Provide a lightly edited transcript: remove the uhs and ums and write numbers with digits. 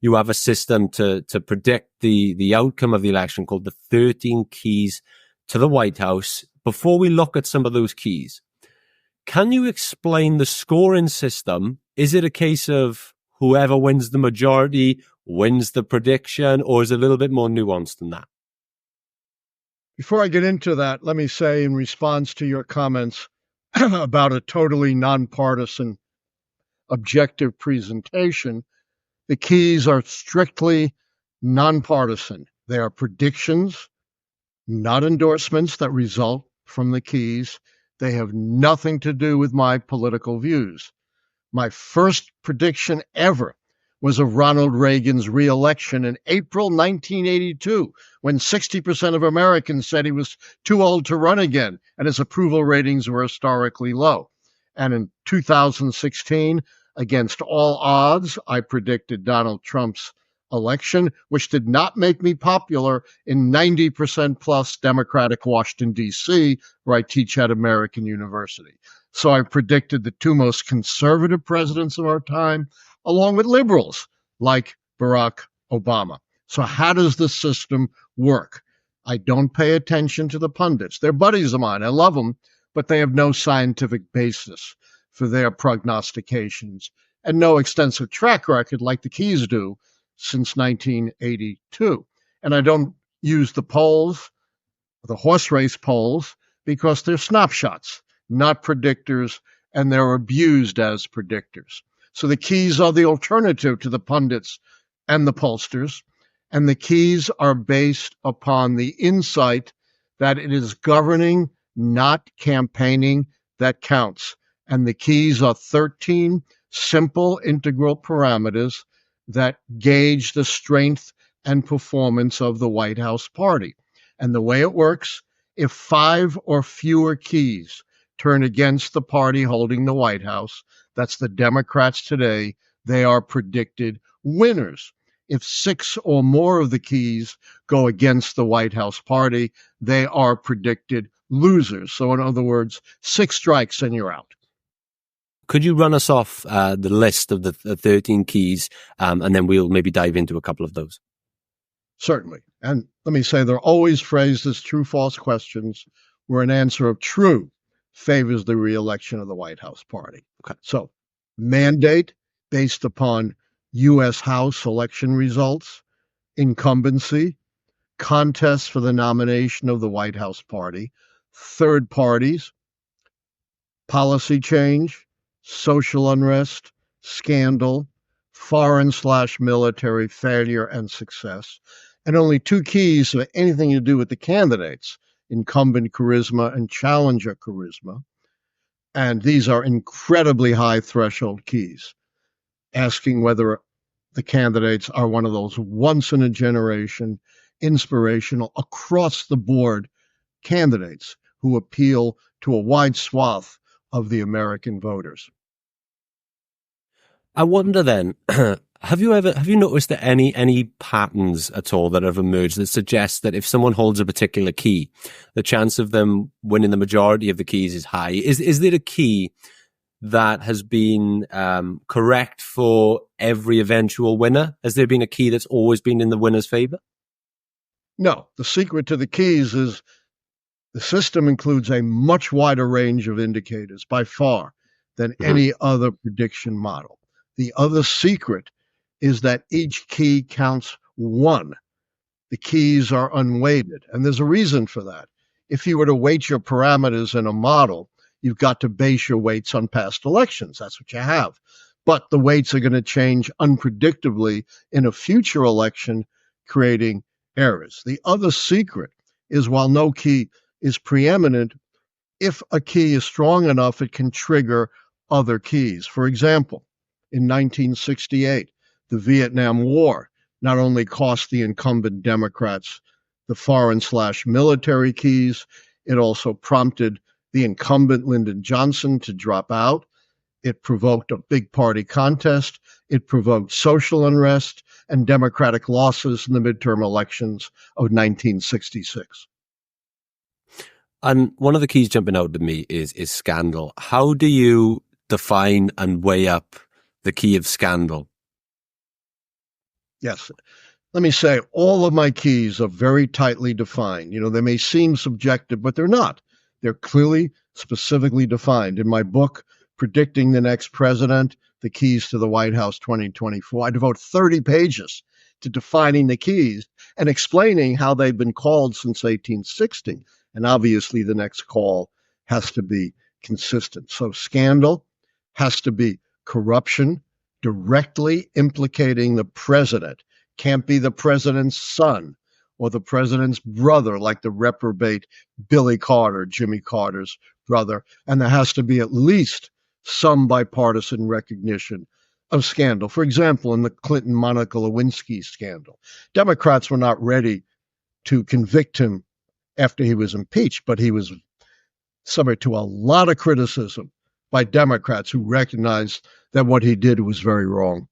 you have a system to predict the outcome of the election called the 13 keys to the White House. Before we look at some of those keys, can you explain the scoring system? Is it a case of whoever wins the majority wins the prediction, or is it a little bit more nuanced than that? Before I get into that, let me say in response to your comments about a totally nonpartisan, objective presentation, the keys are strictly nonpartisan. They are predictions, not endorsements that result from the keys. They have nothing to do with my political views. My first prediction ever was of Ronald Reagan's re-election in April 1982, when 60% of Americans said he was too old to run again, and his approval ratings were historically low. And in 2016, against all odds, I predicted Donald Trump's election, which did not make me popular in 90% plus Democratic Washington, D.C., where I teach at American University. So I predicted the two most conservative presidents of our time, along with liberals like Barack Obama. So how does the system work? I don't pay attention to the pundits. They're buddies of mine. I love them, but they have no scientific basis for their prognostications and no extensive track record like the keys do since 1982. And I don't use the polls, the horse race polls, because they're snapshots, not predictors, and they're abused as predictors. So the keys are the alternative to the pundits and the pollsters, and the keys are based upon the insight that it is governing, not campaigning, that counts. And the keys are 13 simple integral parameters that gauge the strength and performance of the White House party. And the way it works, if 5 or fewer keys turn against the party holding the White House, that's the Democrats today, they are predicted winners. If 6 or more of the keys go against the White House party, they are predicted losers. So in other words, 6 strikes and you're out. Could you run us off the list of the 13 keys, and then we'll maybe dive into a couple of those? Certainly. And let me say, they're always phrased as true-false questions where an answer of true favors the re-election of the White House party. Okay. So, mandate based upon U.S. House election results, incumbency, contest for the nomination of the White House party, third parties, policy change, social unrest, scandal, foreign/military failure and success, and only 2 keys have anything to do with the candidates, incumbent charisma and challenger charisma. And these are incredibly high threshold keys, asking whether the candidates are one of those once-in-a-generation, inspirational, across-the-board candidates who appeal to a wide swath of the American voters. I wonder then, have you noticed that any patterns at all that have emerged that suggest that if someone holds a particular key, the chance of them winning the majority of the keys is high? Is there a key that has been correct for every eventual winner? Has there been a key that's always been in the winner's favor? No. The secret to the keys is the system includes a much wider range of indicators by far than any other prediction model. The other secret is that each key counts 1. The keys are unweighted, and there's a reason for that. If you were to weight your parameters in a model, you've got to base your weights on past elections. That's what you have. But the weights are going to change unpredictably in a future election, creating errors. The other secret is while no key is preeminent, if a key is strong enough, it can trigger other keys. For example, in 1968, the Vietnam War not only cost the incumbent Democrats the foreign/military keys, it also prompted the incumbent Lyndon Johnson to drop out. It provoked a big party contest. It provoked social unrest and Democratic losses in the midterm elections of 1966. And one of the keys jumping out to me is scandal. How do you define and weigh up the key of scandal? Yes. Let me say, all of my keys are very tightly defined. They may seem subjective, but they're not. They're clearly, specifically defined. In my book, Predicting the Next President, The Keys to the White House 2024, I devote 30 pages to defining the keys and explaining how they've been called since 1860. And obviously, the next call has to be consistent. So scandal has to be corruption directly implicating the president. Can't be the president's son or the president's brother, like the reprobate Billy Carter, Jimmy Carter's brother. And there has to be at least some bipartisan recognition of scandal. For example, in the Clinton-Monica Lewinsky scandal, Democrats were not ready to convict him after he was impeached, but he was subject to a lot of criticism by Democrats who recognized that what he did was very wrong.